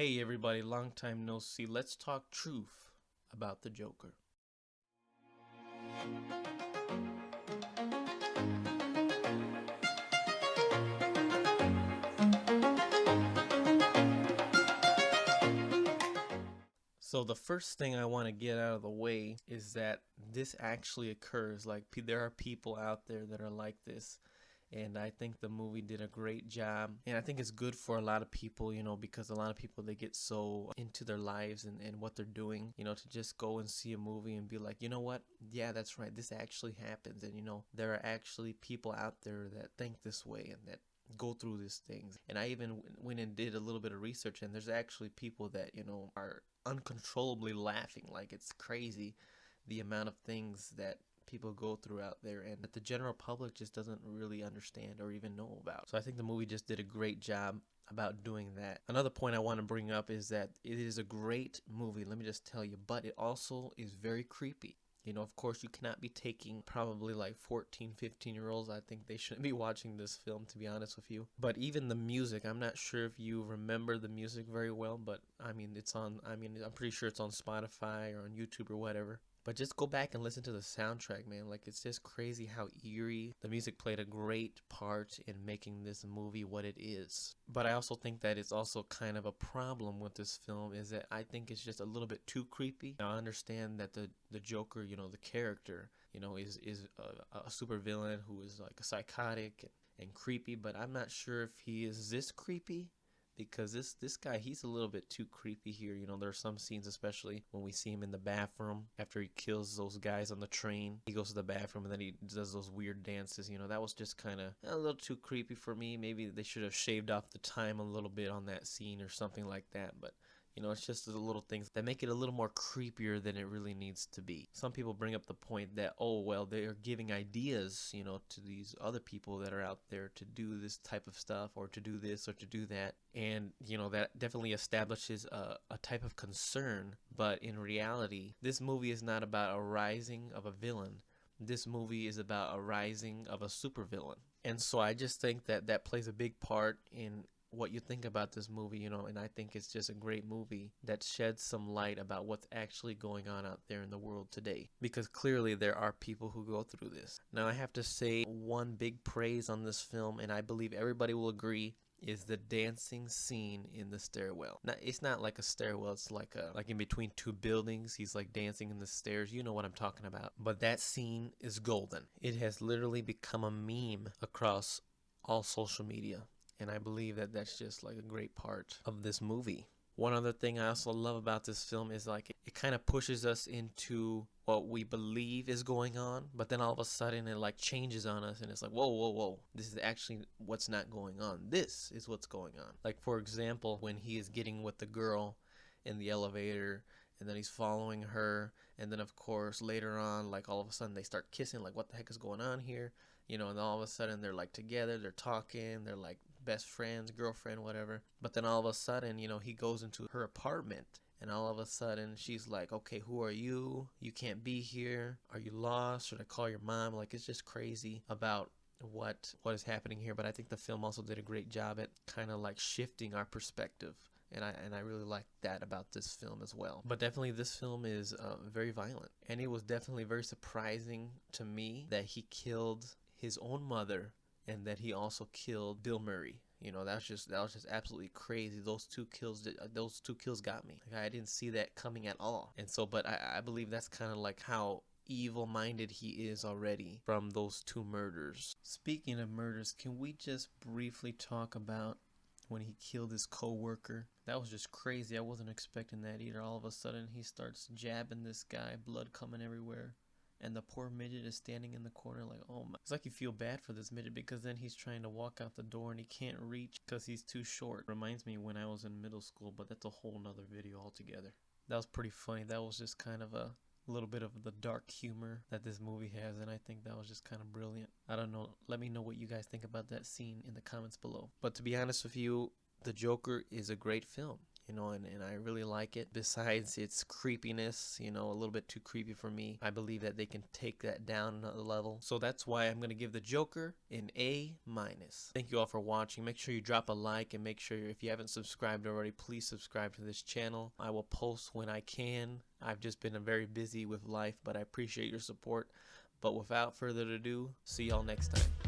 Hey everybody, long time no see. Let's talk truth about the Joker. So the first thing I want to get out of the way is that this actually occurs. Like, there are people out there that are like this. And I think the movie did a great job. And I think it's good for a lot of people, because a lot of people, they get so into their lives and what they're doing, to just go and see a movie and be like, you know what? Yeah, that's right. This actually happens. And, there are actually people out there that think this way and that go through these things. And I even went and did a little bit of research, and there's actually people that, are uncontrollably laughing. Like, it's crazy the amount of things that people go through out there and that the general public just doesn't really understand or even know about. So I think the movie just did a great job about doing that. Another point I want to bring up is that it is a great movie, let me just tell you, but it also is very creepy. Of course, you cannot be taking probably like 14, 15-year-olds. I think they shouldn't be watching this film, to be honest with you. But even the music, I'm not sure if you remember the music very well, but I'm pretty sure it's on Spotify or on YouTube or whatever. But just go back and listen to the soundtrack, man. Like, it's just crazy how eerie. The music played a great part in making this movie what it is. But I also think that it's also kind of a problem with this film is that I think it's just a little bit too creepy. Now, I understand that the Joker, the character, is a super villain who is like a psychotic and creepy. But I'm not sure if he is this creepy. Because this guy, he's a little bit too creepy here. There are some scenes, especially when we see him in the bathroom after he kills those guys on the train. He goes to the bathroom and then he does those weird dances. That was just kind of a little too creepy for me. Maybe they should have shaved off the time a little bit on that scene or something like that. But it's just the little things that make it a little more creepier than it really needs to be. Some people bring up the point that, oh, well, they are giving ideas, to these other people that are out there to do this type of stuff or to do this or to do that. And, that definitely establishes a type of concern. But in reality, this movie is not about a rising of a villain. This movie is about a rising of a supervillain. And so I just think that that plays a big part in what you think about this movie, and I think it's just a great movie that sheds some light about what's actually going on out there in the world today. Because clearly there are people who go through this. Now, I have to say one big praise on this film, and I believe everybody will agree, is the dancing scene in the stairwell. Now, it's not like a stairwell, it's like in between two buildings. He's like dancing in the stairs. You know what I'm talking about. But that scene is golden. It has literally become a meme across all social media. And I believe that that's just like a great part of this movie. One other thing I also love about this film is like it kind of pushes us into what we believe is going on, but then all of a sudden it like changes on us and it's like, whoa, whoa, whoa, this is actually what's not going on. This is what's going on. Like, for example, when he is getting with the girl in the elevator and then he's following her, and then of course later on, like all of a sudden they start kissing, like what the heck is going on here? And all of a sudden they're like together, they're talking, they're like best friends, girlfriend, whatever. But then all of a sudden, he goes into her apartment and all of a sudden she's like, okay, who are you? You can't be here. Are you lost? Should I call your mom? Like, it's just crazy about what is happening here. But I think the film also did a great job at kind of like shifting our perspective. And I really like that about this film as well. But definitely this film is very violent. And it was definitely very surprising to me that he killed his own mother and that he also killed Bill Murray. That was just absolutely crazy. Those two kills got me. Like, I didn't see that coming at all. And so, but I believe that's kind of like how evil-minded he is already from those two murders. Speaking of murders, can we just briefly talk about when he killed his co-worker? That was just crazy. I wasn't expecting that either. All of a sudden, he starts jabbing this guy, blood coming everywhere. And the poor midget is standing in the corner like, oh my. It's like you feel bad for this midget because then he's trying to walk out the door and he can't reach because he's too short. Reminds me when I was in middle school, but that's a whole nother video altogether. That was pretty funny. That was just kind of a little bit of the dark humor that this movie has, and I think that was just kind of brilliant. I don't know. Let me know what you guys think about that scene in the comments below. But to be honest with you, The Joker is a great film. you know, and I really like it. Besides its creepiness, you know, a little bit too creepy for me, I believe that they can take that down another level. So that's why I'm going to give the Joker an A-. Thank you all for watching. Make sure you drop a like, and make sure if you haven't subscribed already, please subscribe to this channel. I will post when I can. I've just been very busy with life, but I appreciate your support. But without further ado, see y'all next time.